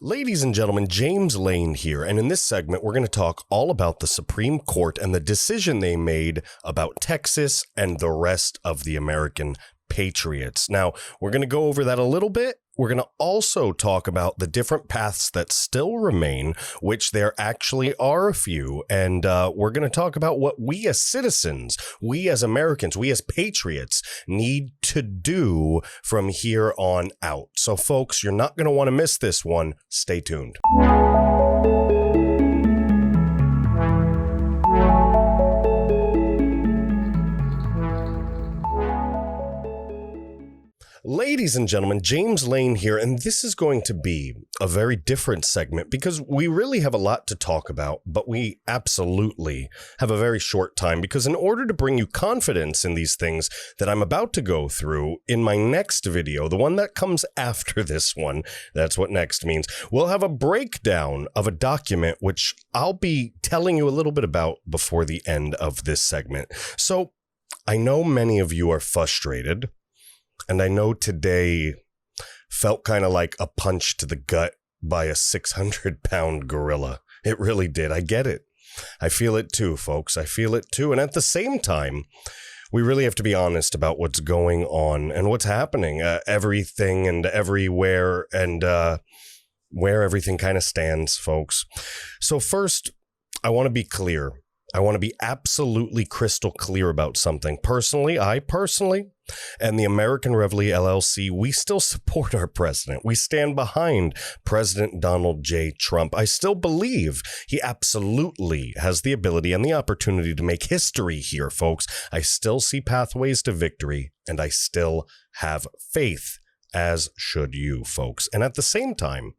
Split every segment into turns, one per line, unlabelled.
Ladies and gentlemen, James Lane here, and in this segment, we're going to talk all about the Supreme Court and the decision they made about Texas and the rest of the American patriots. Now, we're going to go over that a little bit. We're going to also talk about the different paths that still remain, which there actually are a few, and we're going to talk about what we as citizens, we as Americans, we as patriots need to do from here on out. So, folks, you're not going to want to miss this one. Stay tuned. Ladies and gentlemen, James Lane here, and this is going to be a very different segment because we really have a lot to talk about, but we absolutely have a very short time because in order to bring you confidence in these things that I'm about to go through in my next video, the one that comes after this one, that's what next means, we'll have a breakdown of a document which I'll be telling you a little bit about before the end of this segment. So I know many of you are frustrated. And I know today felt kind of like a punch to the gut by a 600-pound gorilla. It really did. I get it. I feel it too, folks. I feel it too. And at the same time, we really have to be honest about what's going on and what's happening, everything and everywhere, and where everything kind of stands, folks. So first, I want to be clear. I want to be absolutely crystal clear about something. I personally, and the American Reveille LLC, we still support our president. We stand behind President Donald J. Trump. I still believe he absolutely has the ability and the opportunity to make history here, folks. I still see pathways to victory, and I still have faith, as should you, folks. And at the same time,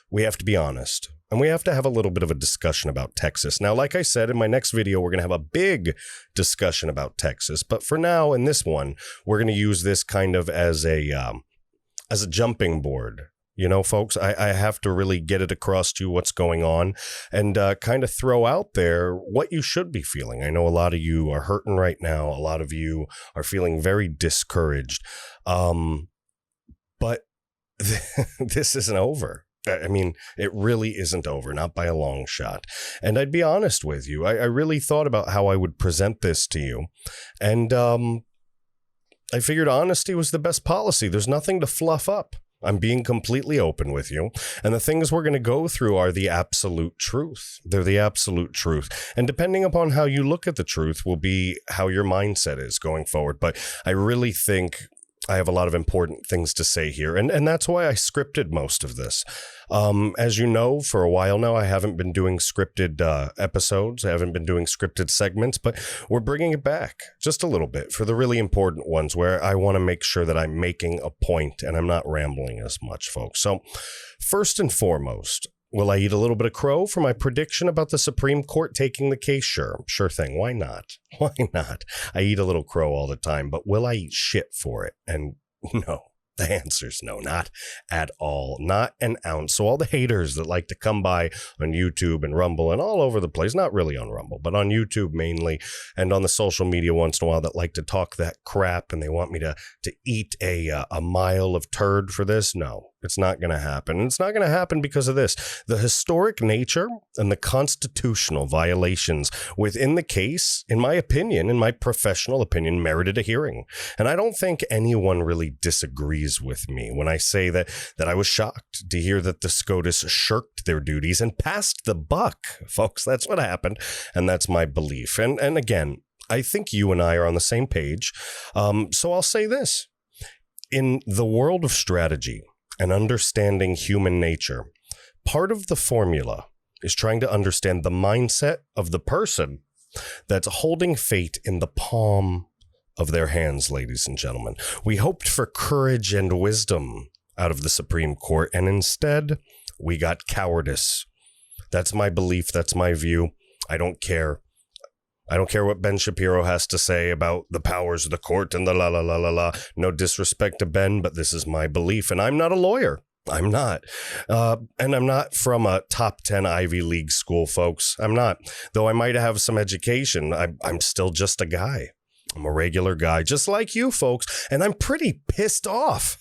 we have to be honest. And we have to have a little bit of a discussion about Texas. Now, like I said, in my next video, we're going to have a big discussion about Texas. But for now, in this one, we're going to use this kind of as a jumping board. You know, folks, I have to really get it across to you what's going on and kind of throw out there what you should be feeling. I know a lot of you are hurting right now. A lot of you are feeling very discouraged. But this isn't over. I mean, it really isn't over, not by a long shot. And I'd be honest with you. I really thought about how I would present this to you. And I figured honesty was the best policy. There's nothing to fluff up. I'm being completely open with you. And the things we're going to go through are the absolute truth. They're the absolute truth. And depending upon how you look at the truth will be how your mindset is going forward. But I really think I have a lot of important things to say here, and that's why I scripted most of this. As you know, for a while now, I haven't been doing scripted episodes. I haven't been doing scripted segments, but we're bringing it back just a little bit for the really important ones where I want to make sure that I'm making a point and I'm not rambling as much, folks. So first and foremost, will I eat a little bit of crow for my prediction about the Supreme Court taking the case? Sure thing. Why not? Why not? I eat a little crow all the time, but will I eat shit for it? And no. The answer's no, not at all, not an ounce. So all the haters that like to come by on YouTube and Rumble and all over the place, not really on Rumble, but on YouTube mainly, and on the social media once in a while that like to talk that crap and they want me to eat a mile of turd for this. No, it's not going to happen. And it's not going to happen because of this. The historic nature and the constitutional violations within the case, in my opinion, in my professional opinion, merited a hearing. And I don't think anyone really disagrees with me when I say that I was shocked to hear that the SCOTUS shirked their duties and passed the buck, folks. That's what happened, and that's my belief. And again, I think you and I are on the same page. So I'll say this. In the world of strategy and understanding human nature, part of the formula is trying to understand the mindset of the person that's holding fate in the palm of their hands, ladies and gentlemen. We hoped for courage and wisdom out of the Supreme Court, and instead, we got cowardice. That's my belief. That's my view. I don't care. I don't care what Ben Shapiro has to say about the powers of the court and the la la la la la. No disrespect to Ben, but this is my belief, and I'm not a lawyer. I'm not. And I'm not from a top 10 Ivy League school, folks. I'm not. Though I might have some education, I'm still just a guy. I'm a regular guy, just like you folks, and I'm pretty pissed off.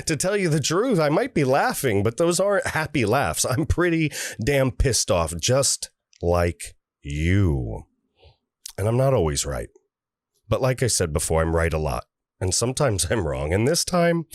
To tell you the truth, I might be laughing, but those aren't happy laughs. I'm pretty damn pissed off, just like you. And I'm not always right. But like I said before, I'm right a lot. And sometimes I'm wrong. And this time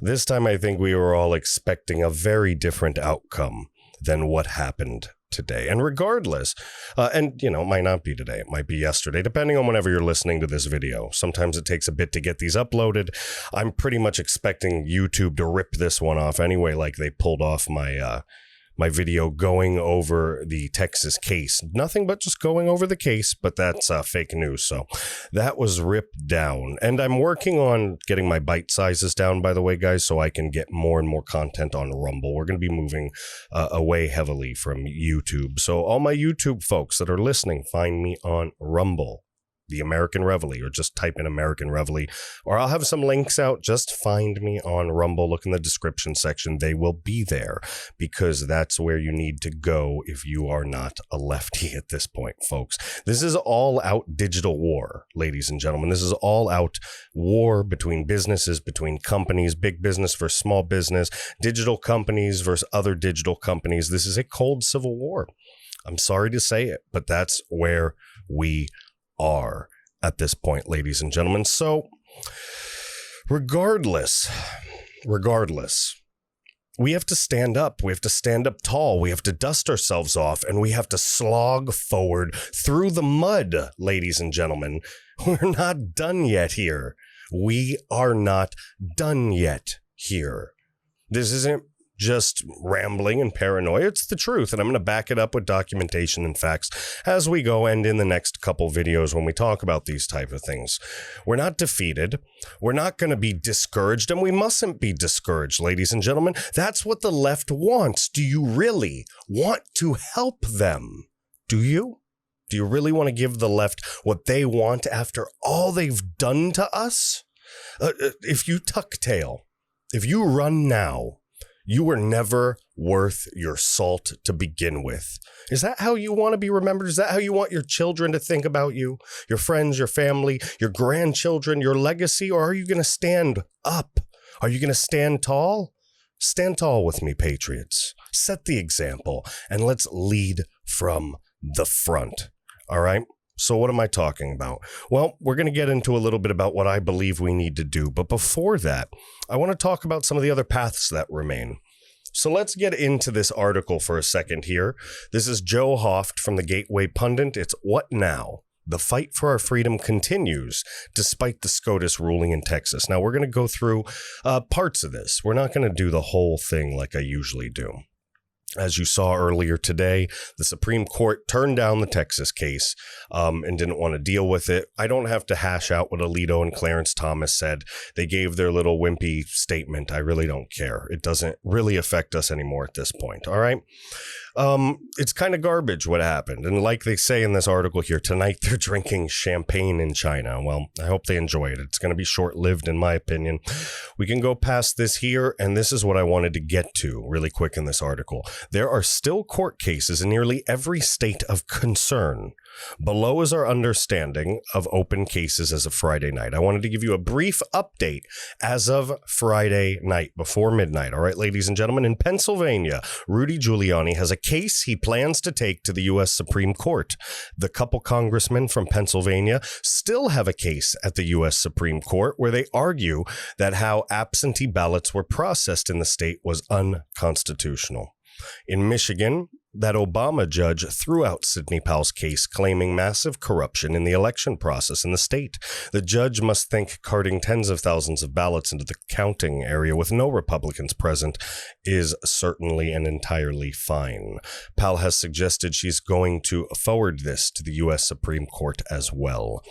I think we were all expecting a very different outcome than what happened today. And regardless, and it might not be today, it might be yesterday, depending on whenever you're listening to this video. Sometimes it takes a bit to get these uploaded. I'm pretty much expecting YouTube to rip this one off anyway, like they pulled off my video going over the Texas case. Nothing but just going over the case, but that's fake news. So that was ripped down. And I'm working on getting my bite sizes down, by the way, guys, so I can get more and more content on Rumble. We're going to be moving away heavily from YouTube. So all my YouTube folks that are listening, find me on Rumble, the American Reveille, or just type in American Reveille, or I'll have some links out. Just find me on Rumble. Look in the description section. They will be there because that's where you need to go if you are not a lefty at this point, folks. This is all out digital war, ladies and gentlemen. This is all out war between businesses, between companies, big business versus small business, digital companies versus other digital companies. This is a cold civil war. I'm sorry to say it, but that's where we are at this point, ladies and gentlemen. So regardless, we have to stand up. We have to stand up tall. We have to dust ourselves off, and we have to slog forward through the mud, ladies and gentlemen. We're not done yet here. We are not done yet here. This isn't just rambling and paranoia. It's the truth, and I'm going to back it up with documentation and facts as we go, and in the next couple videos when we talk about these type of things. We're not defeated. We're not going to be discouraged, and we mustn't be discouraged, ladies and gentlemen. That's what the left wants. Do you really want to help them? Do you? Do you really want to give the left what they want after all they've done to us? If you tuck tail, if you run now, you were never worth your salt to begin with. Is that how you want to be remembered? Is that how you want your children to think about you? Your friends, your family, your grandchildren, your legacy? Or are you going to stand up? Are you going to stand tall? Stand tall with me, patriots. Set the example, and let's lead from the front. All right? So what am I talking about? Well, we're going to get into a little bit about what I believe we need to do. But before that, I want to talk about some of the other paths that remain. So let's get into this article for a second here. This is Joe Hoft from the Gateway Pundit. It's What Now? The fight for our freedom continues despite the SCOTUS ruling in Texas. Now, we're going to go through parts of this. We're not going to do the whole thing like I usually do. As you saw earlier today, the Supreme Court turned down the Texas case and didn't want to deal with it. I don't have to hash out what Alito and Clarence Thomas said. They gave their little wimpy statement. I really don't care. It doesn't really affect us anymore at this point. All right. It's kind of garbage what happened. And like they say in this article here, tonight they're drinking champagne in China. Well, I hope they enjoy it. It's going to be short-lived in my opinion. We can go past this here, and this is what I wanted to get to really quick in this article. There are still court cases in nearly every state of concern. Below is our understanding of open cases as of Friday night. I wanted to give you a brief update as of Friday night before midnight. All right, ladies and gentlemen, in Pennsylvania, Rudy Giuliani has a case he plans to take to the U.S. Supreme Court. The couple congressmen from Pennsylvania still have a case at the U.S. Supreme Court where they argue that how absentee ballots were processed in the state was unconstitutional. In Michigan, that Obama judge threw out Sidney Powell's case, claiming massive corruption in the election process in the state. The judge must think carting tens of thousands of ballots into the counting area with no Republicans present is certainly and entirely fine. Powell has suggested she's going to forward this to the U.S. Supreme Court as well.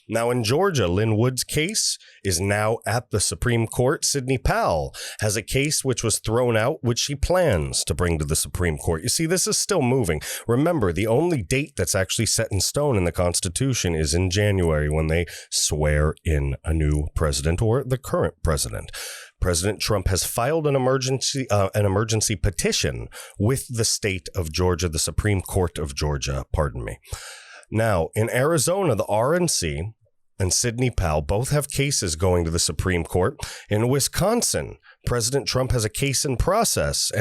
Now in Georgia, Lynn Wood's case is now at the Supreme Court. Sidney Powell has a case which was thrown out, which she plans to bring to the Supreme Court. You see, this is still moving. Remember, the only date that's actually set in stone in the Constitution is in January when they swear in a new president or the current president. President Trump has filed an emergency petition with the state of Georgia, the Supreme Court of Georgia, pardon me. Now, in Arizona, the RNC and Sidney Powell both have cases going to the Supreme Court. In Wisconsin, President Trump has a case in progress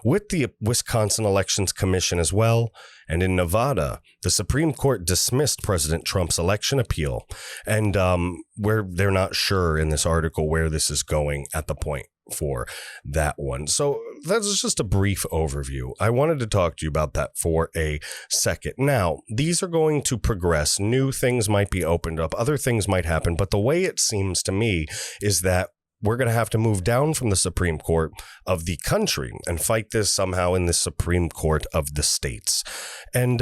with the Wisconsin Elections Commission as well. And in Nevada, the Supreme Court dismissed President Trump's election appeal. And they're not sure in this article where this is going at the point for that one. So that's just a brief overview. I wanted to talk to you about that for a second. Now, these are going to progress. New things might be opened up. Other things might happen. But the way it seems to me is that we're going to have to move down from the Supreme Court of the country and fight this somehow in the Supreme Court of the states. And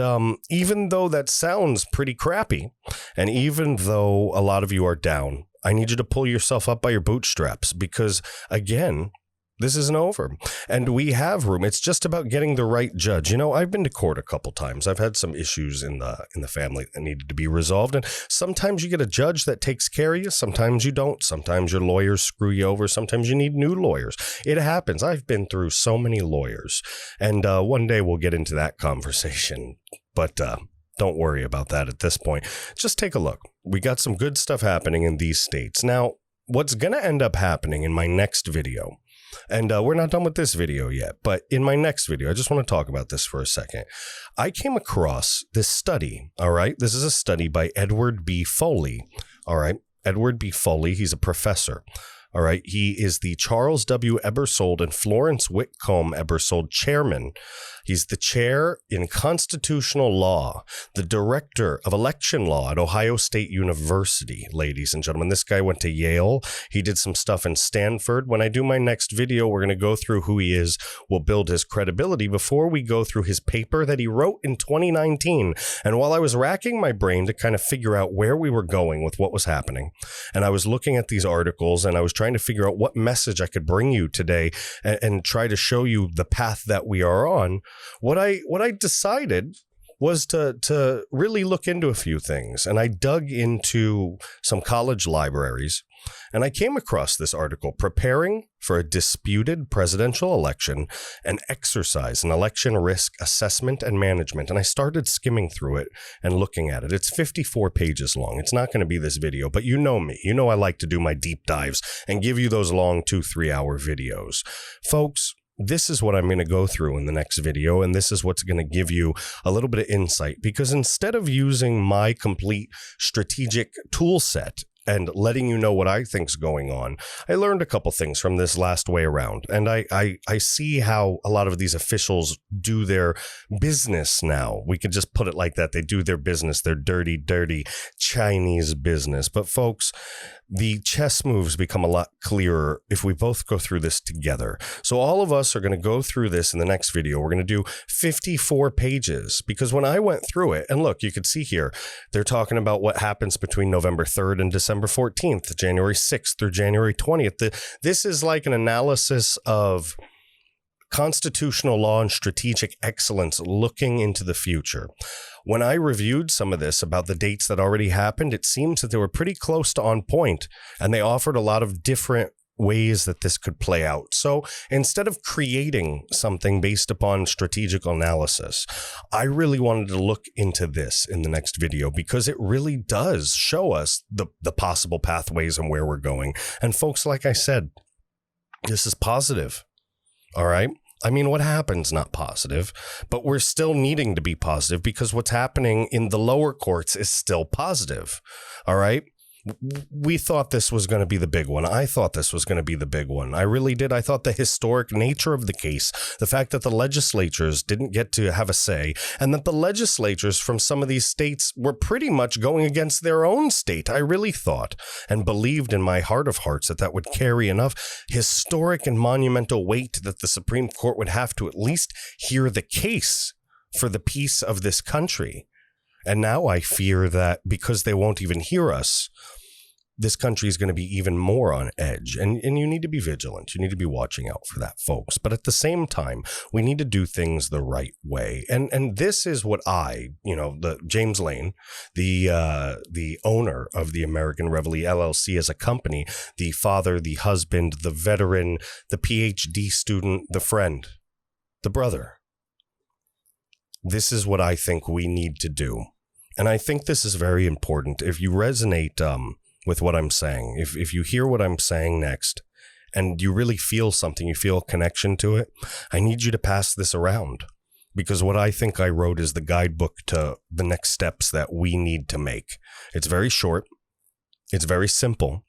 even though that sounds pretty crappy, and even though a lot of you are down, I need you to pull yourself up by your bootstraps because, again, this isn't over. And we have room. It's just about getting the right judge. You know, I've been to court a couple times. I've had some issues in the family that needed to be resolved. And sometimes you get a judge that takes care of you. Sometimes you don't. Sometimes your lawyers screw you over. Sometimes you need new lawyers. It happens. I've been through so many lawyers. And one day we'll get into that conversation. But don't worry about that at this point. Just take a look. We got some good stuff happening in these states. Now, what's going to end up happening in my next video, and we're not done with this video yet, but in my next video, I just want to talk about this for a second. I came across this study, all right? This is a study by Edward B. Foley, all right? Edward B. Foley, he's a professor. All right. He is the Charles W. Ebersold and Florence Whitcomb Ebersold chairman. He's the chair in constitutional law, the director of election law at Ohio State University, ladies and gentlemen. This guy went to Yale. He did some stuff in Stanford. When I do my next video, we're going to go through who he is. We'll build his credibility before we go through his paper that he wrote in 2019. And while I was racking my brain to kind of figure out where we were going with what was happening, and I was looking at these articles and I was trying to figure out what message I could bring you today and try to show you the path that we are on, what I decided was to really look into a few things. And I dug into some college libraries and I came across this article, Preparing for a Disputed Presidential Election, an Exercise in Election Risk Assessment and Management. And I started skimming through it and looking at it. It's 54 pages long. It's not going to be this video, but you know me. You know I like to do my deep dives and give you those long 2-3 hour videos. Folks, this is what I'm going to go through in the next video, and this is what's going to give you a little bit of insight, because instead of using my complete strategic tool set and letting you know what I think's going on, I learned a couple things from this last way around. And I see how a lot of these officials do their business now. We could just put it like that. They do their business, their dirty, dirty Chinese business. But folks, the chess moves become a lot clearer if we both go through this together. So all of us are going to go through this in the next video. We're going to do 54 pages, because when I went through it, and look, you can see here, they're talking about what happens between November 3rd and December 14th, January 6th through January 20th. This is like an analysis of constitutional law and strategic excellence looking into the future. When I reviewed some of this about the dates that already happened, it seems that they were pretty close to on point, and they offered a lot of different ways that this could play out. So instead of creating something based upon strategic analysis, I really wanted to look into this in the next video, because it really does show us the possible pathways and where we're going. And folks, like I said, this is positive. All right. I mean, what happens? Not positive, but we're still needing to be positive, because what's happening in the lower courts is still positive. All right. We thought this was going to be the big one. I thought this was going to be the big one. I really did. I thought the historic nature of the case, the fact that the legislatures didn't get to have a say, and that the legislatures from some of these states were pretty much going against their own state. I really thought and believed in my heart of hearts that that would carry enough historic and monumental weight that the Supreme Court would have to at least hear the case for the peace of this country. And now I fear that because they won't even hear us, this country is going to be even more on edge. And you need to be vigilant. You need to be watching out for that, folks. But at the same time, we need to do things the right way. And this is what the James Lane, the owner of the American Reveille LLC as a company, the father, the husband, the veteran, the PhD student, the friend, the brother. This is what I think we need to do And I think this is very important. If you resonate with what I'm saying, if you hear what I'm saying next, and you really feel something, you feel a connection to it, I need you to pass this around. Because what I think I wrote is the guidebook to the next steps that we need to make. It's very short. It's very simple.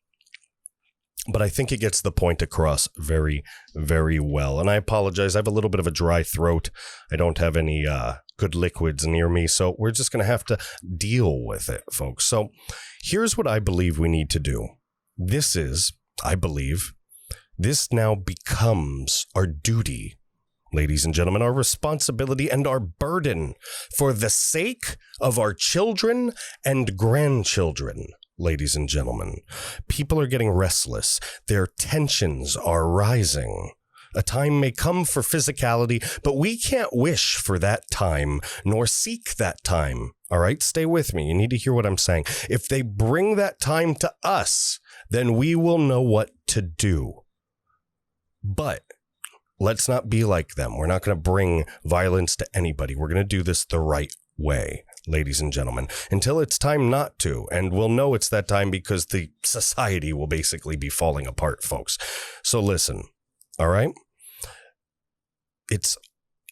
But I think it gets the point across very, very well. And I apologize. I have a little bit of a dry throat. I don't have any good liquids near me. So we're just going to have to deal with it, folks. So here's what I believe we need to do. This now becomes our duty, ladies and gentlemen, our responsibility and our burden for the sake of our children and grandchildren. Ladies and gentlemen, people are getting restless. Their tensions are rising. A time may come for physicality, but we can't wish for that time, nor seek that time. All right, stay with me. You need to hear what I'm saying. If they bring that time to us, then we will know what to do. But let's not be like them. We're not going to bring violence to anybody. We're going to do this the right way, ladies and gentlemen, until it's time not to. And we'll know it's that time because the society will basically be falling apart, folks. So listen, all right? It's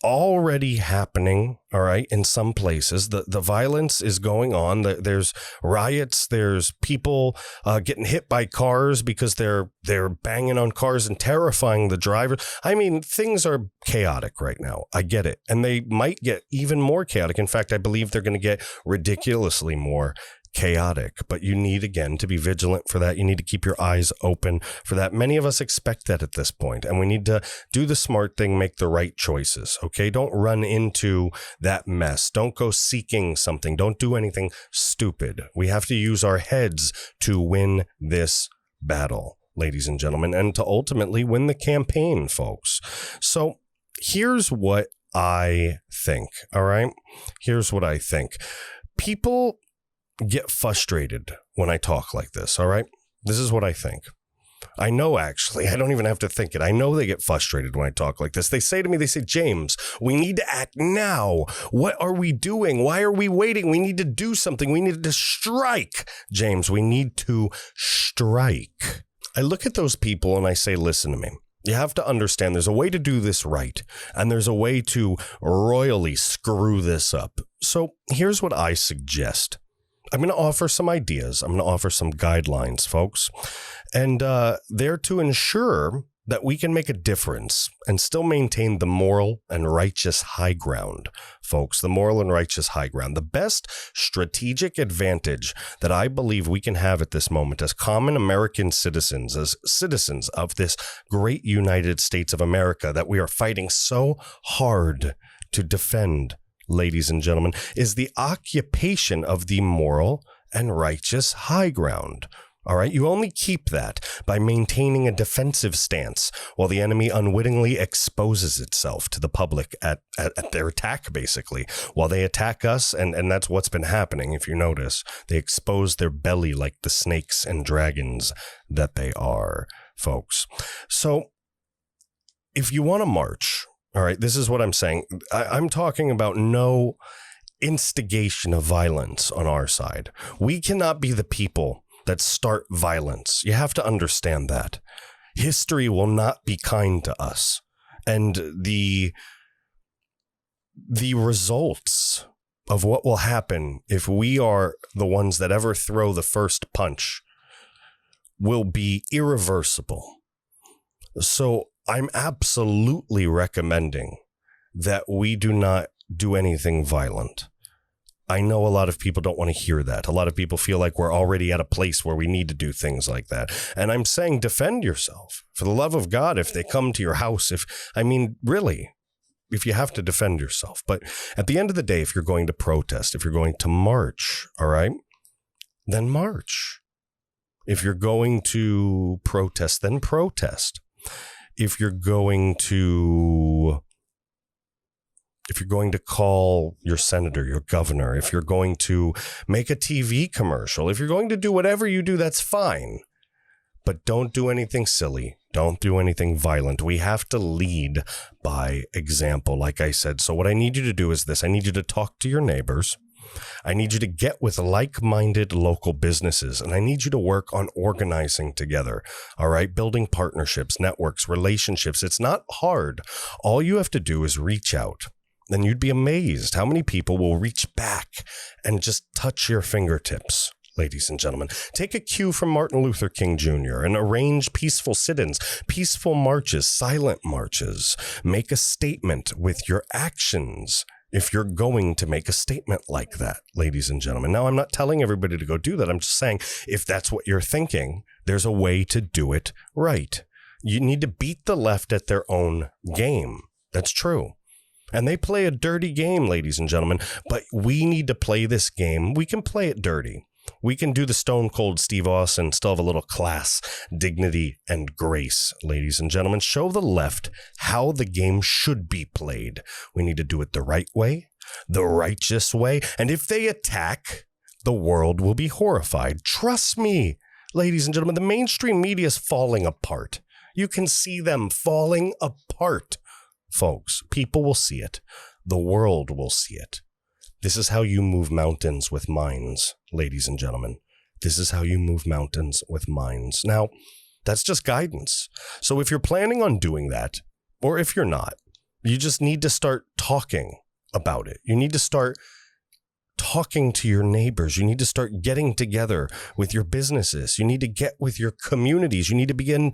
already happening, all right, in some places. The violence is going on. There's riots. There's people getting hit by cars because they're banging on cars and terrifying the drivers. I mean, things are chaotic right now. I get it. And they might get even more chaotic. In fact, I believe they're going to get ridiculously more chaotic, but you need, again, to be vigilant for that. You need to keep your eyes open for that. Many of us expect that at this point, and we need to do the smart thing, make the right choices, okay? Don't run into that mess. Don't go seeking something. Don't do anything stupid. We have to use our heads to win this battle, ladies and gentlemen, and to ultimately win the campaign, folks. So here's what I think, all right? Here's what I think. People get frustrated when I talk like this, all right? This is what I think. I know, actually, I don't even have to think it. I know they get frustrated when I talk like this. They say to me, James, we need to act now. What are we doing? Why are we waiting? We need to do something. We need to strike. James, we need to strike. I look at those people and I say, listen to me. You have to understand there's a way to do this right, and there's a way to royally screw this up. So here's what I suggest. I'm going to offer some ideas. I'm going to offer some guidelines, folks. And they're to ensure that we can make a difference and still maintain the moral and righteous high ground, folks, the moral and righteous high ground. The best strategic advantage that I believe we can have at this moment as common American citizens, as citizens of this great United States of America that we are fighting so hard to defend, ladies and gentlemen, is the occupation of the moral and righteous high ground. All right, you only keep that by maintaining a defensive stance while the enemy unwittingly exposes itself to the public at their attack, basically. While they attack us, and that's what's been happening, if you notice. They expose their belly like the snakes and dragons that they are, folks. So if you want to march, all right, this is what I'm saying. I'm talking about no instigation of violence on our side. We cannot be the people that start violence. You have to understand that. History will not be kind to us. And the results of what will happen if we are the ones that ever throw the first punch will be irreversible. So I'm absolutely recommending that we do not do anything violent. I know a lot of people don't want to hear that. A lot of people feel like we're already at a place where we need to do things like that. And I'm saying defend yourself. For the love of God, if they come to your house, really, if you have to defend yourself. But at the end of the day, if you're going to protest, if you're going to march, all right, then march. If you're going to protest, then protest. If you're going to call your senator, your governor, if you're going to make a TV commercial, if you're going to do whatever you do, that's fine. But don't do anything silly. Don't do anything violent. We have to lead by example, like I said. So what I need you to do is this. I need you to talk to your neighbors. I need you to get with like-minded local businesses, and I need you to work on organizing together. All right? Building partnerships, networks, relationships. It's not hard. All you have to do is reach out. Then you'd be amazed how many people will reach back and just touch your fingertips. Ladies and gentlemen, take a cue from Martin Luther King Jr. and arrange peaceful sit-ins, peaceful marches, silent marches. Make a statement with your actions if you're going to make a statement like that, ladies and gentlemen. Now, I'm not telling everybody to go do that. I'm just saying if that's what you're thinking, there's a way to do it right. You need to beat the left at their own game. That's true. And they play a dirty game, ladies and gentlemen, but we need to play this game. We can play it dirty. We can do the Stone Cold Steve Austin, still have a little class, dignity, and grace, ladies and gentlemen. Show the left how the game should be played. We need to do it the right way, the righteous way. And if they attack, the world will be horrified. Trust me, ladies and gentlemen, the mainstream media is falling apart. You can see them falling apart, folks. People will see it. The world will see it. This is how you move mountains with minds, ladies and gentlemen. This is how you move mountains with minds. Now, that's just guidance. So if you're planning on doing that, or if you're not, you just need to start talking about it. You need to start talking to your neighbors. You need to start getting together with your businesses. You need to get with your communities. You need to begin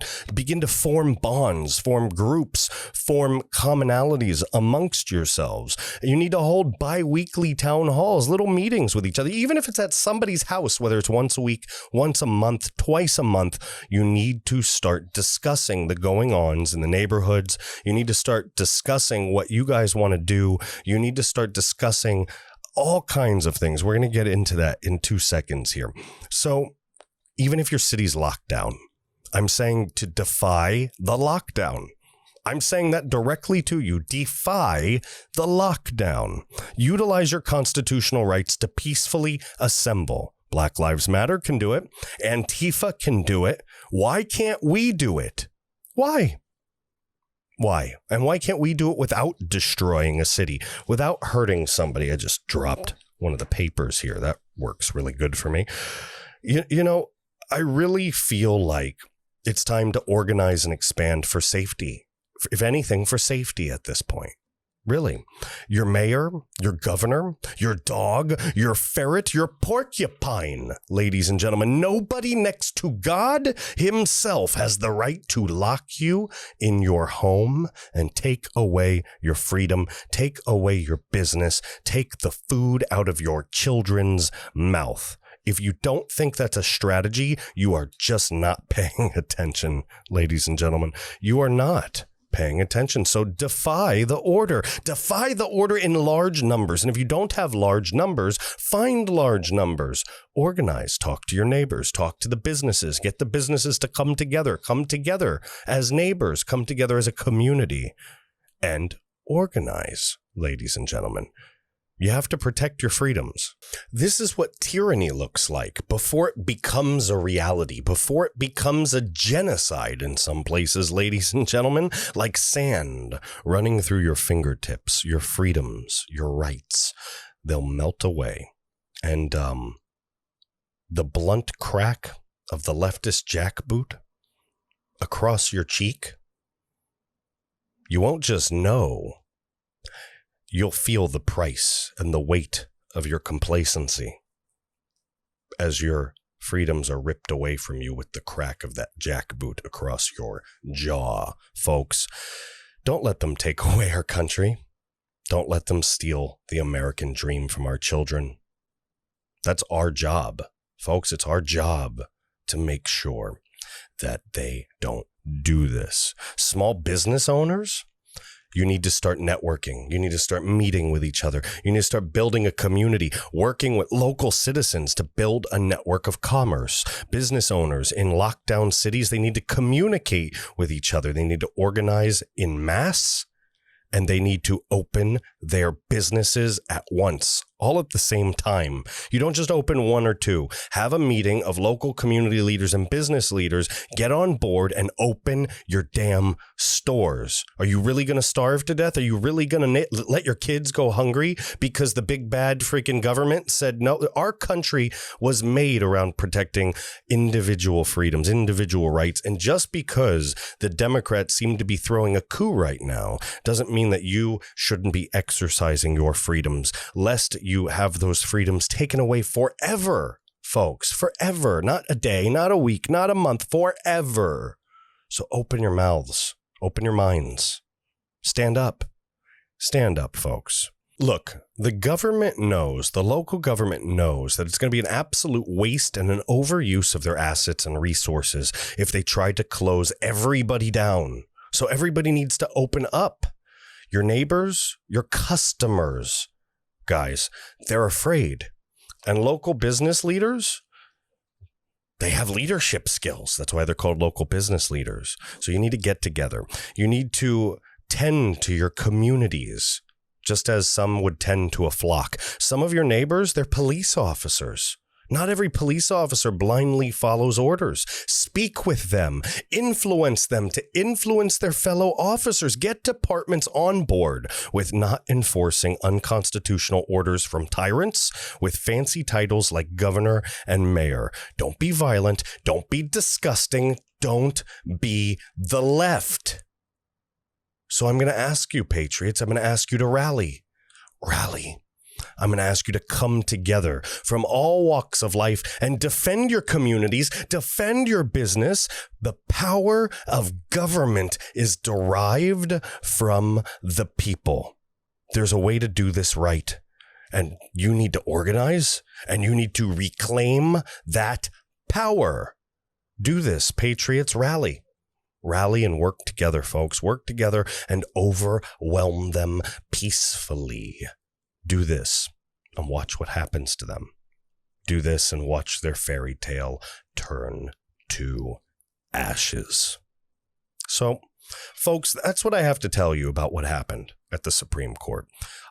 to form bonds, form groups, form commonalities amongst yourselves. You need to hold bi-weekly town halls, little meetings with each other, even if it's at somebody's house, whether it's once a week, once a month, twice a month. You need to start discussing the going-ons in the neighborhoods. You need to start discussing what you guys want to do. You need to start discussing all kinds of things. We're going to get into that in 2 seconds here. So even if your city's locked down, I'm saying to defy the lockdown. I'm saying that directly to you. Defy the lockdown. Utilize your constitutional rights to peacefully assemble. Black Lives Matter can do it. Antifa can do it. Why can't we do it? Why? Why? And why can't we do it without destroying a city, without hurting somebody? I just dropped one of the papers here. That works really good for me. You know, I really feel like it's time to organize and expand for safety. If anything, for safety at this point. Really. Your mayor, your governor, your dog, your ferret, your porcupine, ladies and gentlemen, nobody next to God himself has the right to lock you in your home and take away your freedom, take away your business, take the food out of your children's mouth. If you don't think that's a strategy, you are just not paying attention, ladies and gentlemen. You are not paying attention. So defy the order. Defy the order in large numbers. And if you don't have large numbers, find large numbers. Organize. Talk to your neighbors. Talk to the businesses. Get the businesses to come together as neighbors. Come together as a community. And organize, ladies and gentlemen. You have to protect your freedoms. This is what tyranny looks like before it becomes a reality, before it becomes a genocide in some places, ladies and gentlemen, like sand running through your fingertips, your freedoms, your rights. They'll melt away. And the blunt crack of the leftist jackboot across your cheek, you won't just know. You'll feel the price and the weight of your complacency as your freedoms are ripped away from you with the crack of that jackboot across your jaw. Folks, don't let them take away our country. Don't let them steal the American dream from our children. That's our job. Folks, it's our job to make sure that they don't do this. Small business owners, you need to start networking. You need to start meeting with each other. You need to start building a community, working with local citizens to build a network of commerce. Business owners in lockdown cities, they need to communicate with each other. They need to organize in mass, and they need to open their businesses at once, all at the same time. You don't just open one or two. Have a meeting of local community leaders and business leaders. Get on board and open your damn stores. Are you really going to starve to death? Are you really going to let your kids go hungry because the big bad freaking government said no? Our country was made around protecting individual freedoms, individual rights. And just because the Democrats seem to be throwing a coup right now doesn't mean that you shouldn't be exercising your freedoms, lest you have those freedoms taken away forever, folks, forever, not a day, not a week, not a month, forever. So open your mouths, open your minds, stand up, folks. Look, the government knows, the local government knows that it's going to be an absolute waste and an overuse of their assets and resources if they try to close everybody down. So everybody needs to open up. Your neighbors, your customers, guys, they're afraid. And local business leaders, they have leadership skills. That's why they're called local business leaders. So you need to get together. You need to tend to your communities, just as some would tend to a flock. Some of your neighbors, they're police officers. Not every police officer blindly follows orders. Speak with them. Influence them to influence their fellow officers. Get departments on board with not enforcing unconstitutional orders from tyrants with fancy titles like governor and mayor. Don't be violent. Don't be disgusting. Don't be the left. So I'm going to ask you, patriots, I'm going to ask you to rally. Rally. I'm going to ask you to come together from all walks of life and defend your communities, defend your business. The power of government is derived from the people. There's a way to do this right. And you need to organize and you need to reclaim that power. Do this, patriots, rally. Rally and work together, folks. Work together and overwhelm them peacefully. Do this and watch what happens to them. Do this and watch their fairy tale turn to ashes. So, folks, that's what I have to tell you about what happened at the Supreme Court.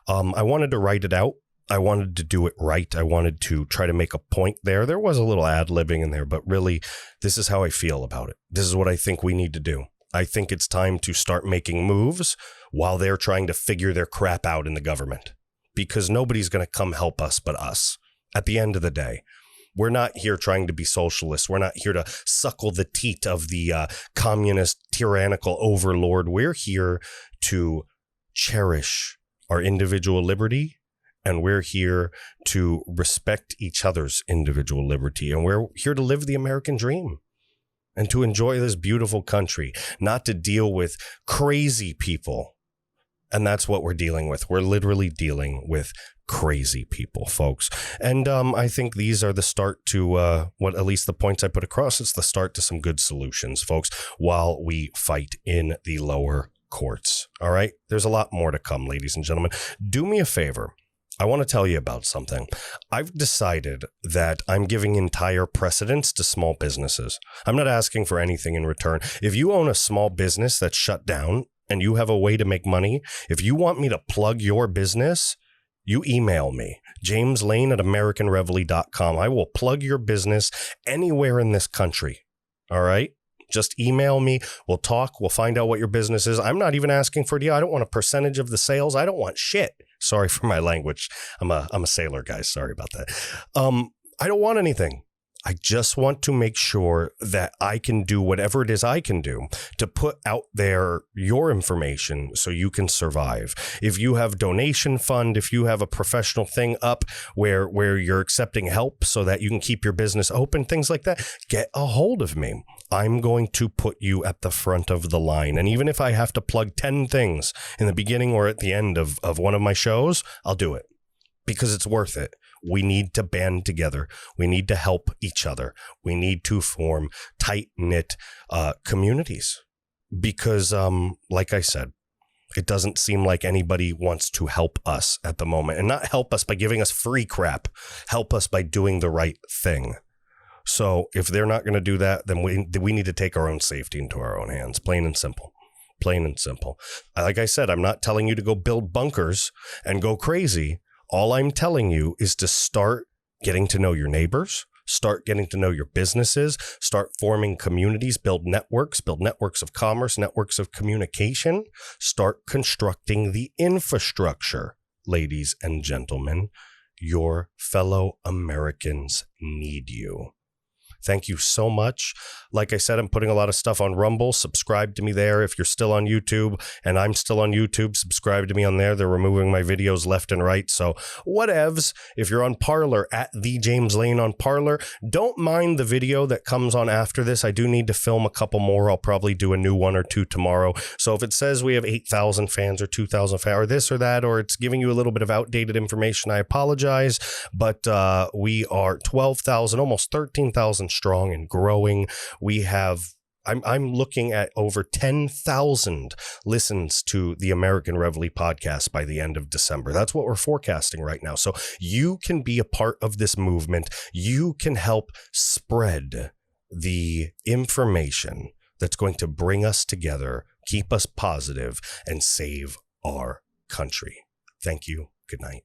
I wanted to write it out. I wanted to do it right. I wanted to try to make a point there. There was a little ad-libbing in there, but really, this is how I feel about it. This is what I think we need to do. I think it's time to start making moves while they're trying to figure their crap out in the government. Because nobody's going to come help us but us. At the end of the day, we're not here trying to be socialists. We're not here to suckle the teat of the communist tyrannical overlord. We're here to cherish our individual liberty, and we're here to respect each other's individual liberty, and we're here to live the American dream and to enjoy this beautiful country, not to deal with crazy people. And that's what we're dealing with. We're literally dealing with crazy people, folks. And I think these are the start to what, at least the points I put across, it's the start to some good solutions, folks, while we fight in the lower courts. All right. There's a lot more to come, ladies and gentlemen. Do me a favor. I want to tell you about something. I've decided that I'm giving entire precedence to small businesses. I'm not asking for anything in return. If you own a small business that's shut down, and you have a way to make money, if you want me to plug your business, you email me, jameslane@americanreveille.com. I will plug your business anywhere in this country. All right? Just email me. We'll talk. We'll find out what your business is. I'm not even asking for a deal. I don't want a percentage of the sales. I don't want shit. Sorry for my language. I'm a sailor, guys. Sorry about that. I don't want anything. I just want to make sure that I can do whatever it is I can do to put out there your information so you can survive. If you have donation fund, if you have a professional thing up where you're accepting help so that you can keep your business open, things like that, get a hold of me. I'm going to put you at the front of the line. And even if I have to plug 10 things in the beginning or at the end of one of my shows, I'll do it because it's worth it. We need to band together. We need to help each other. We need to form tight-knit communities because, like I said, it doesn't seem like anybody wants to help us at the moment, and not help us by giving us free crap. Help us by doing the right thing. So if they're not going to do that, then we need to take our own safety into our own hands, plain and simple. Plain and simple. Like I said, I'm not telling you to go build bunkers and go crazy. All I'm telling you is to start getting to know your neighbors, start getting to know your businesses, start forming communities, build networks of commerce, networks of communication, start constructing the infrastructure. Ladies and gentlemen, your fellow Americans need you. Thank you so much. Like I said, I'm putting a lot of stuff on Rumble. Subscribe to me there. If you're still on YouTube, and I'm still on YouTube, subscribe to me on there. They're removing my videos left and right. So whatevs. If you're on Parler, at the James Lane on Parler, don't mind the video that comes on after this. I do need to film a couple more. I'll probably do a new one or two tomorrow. So if it says we have 8,000 fans or 2,000 fans or this or that, or it's giving you a little bit of outdated information, I apologize. But we are 12,000, almost 13,000 strong and growing. We have, I'm looking at over 10,000 listens to the American Reveille podcast by the end of December. That's what we're forecasting right now. So you can be a part of this movement. You can help spread the information that's going to bring us together, keep us positive, and save our country. Thank you. Good night.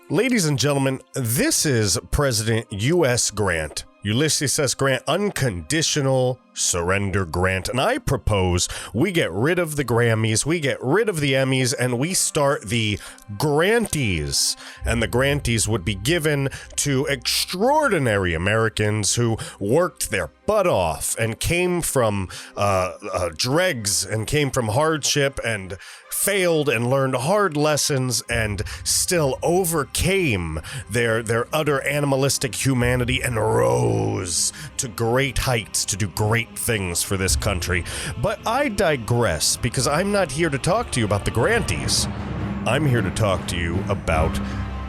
Ladies and gentlemen, this is President U.S. Grant, Ulysses S. Grant, unconditional surrender grant. And I propose we get rid of the Grammys, we get rid of the Emmys, and we start the Granties. And the Granties would be given to extraordinary Americans who worked their butt off and came from dregs and came from hardship and failed and learned hard lessons and still overcame their utter animalistic humanity and rose to great heights to do great things for this country. But I digress, because I'm not here to talk to you about the Granties. I'm here to talk to you about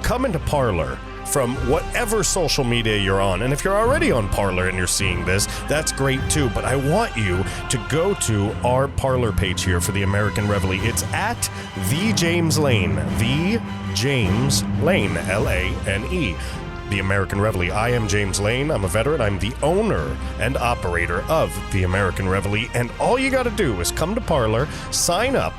coming to Parler from whatever social media you're on. And if you're already on Parler and you're seeing this, that's great too. But I want you to go to our Parler page here for the American Reveille. It's at the James Lane, the James Lane, Lane. The American Reveille. I am James Lane. I'm a veteran. I'm the owner and operator of the American Reveille. And all you got to do is come to Parler, sign up,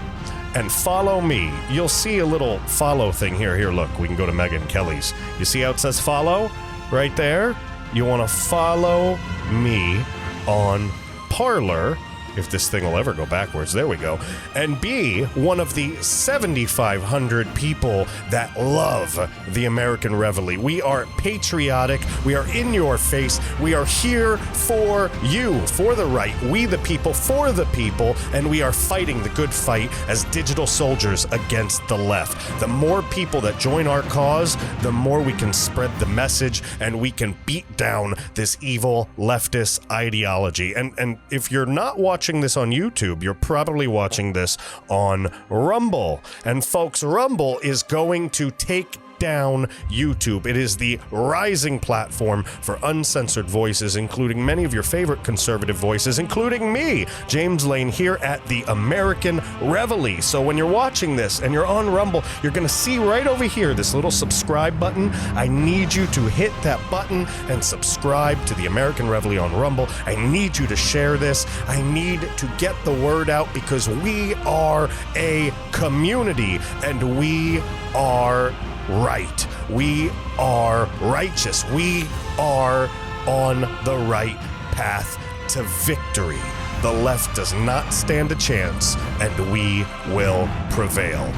and follow me. You'll see a little follow thing here. Here, look, we can go to Megan Kelly's. You see how it says follow right there? You want to follow me on Parler, if this thing will ever go backwards. There we go. And be one of the 7,500 people that love the American Reveille. We are patriotic. We are in your face. We are here for you, for the right. We the people, for the people. And we are fighting the good fight as digital soldiers against the left. The more people that join our cause, the more we can spread the message and we can beat down this evil leftist ideology. And if you're not watching this on YouTube, you're probably watching this on Rumble. And folks, Rumble is going to take down YouTube. It is the rising platform for uncensored voices, including many of your favorite conservative voices, including me, James Lane, here at the American Reveille. So when you're watching this and you're on Rumble, you're going to see right over here this little subscribe button. I need you to hit that button and subscribe to the American Reveille on Rumble. I need you to share this. I need to get the word out, because we are a community and we are right. We are righteous. We are on the right path to victory. The left does not stand a chance, and we will prevail.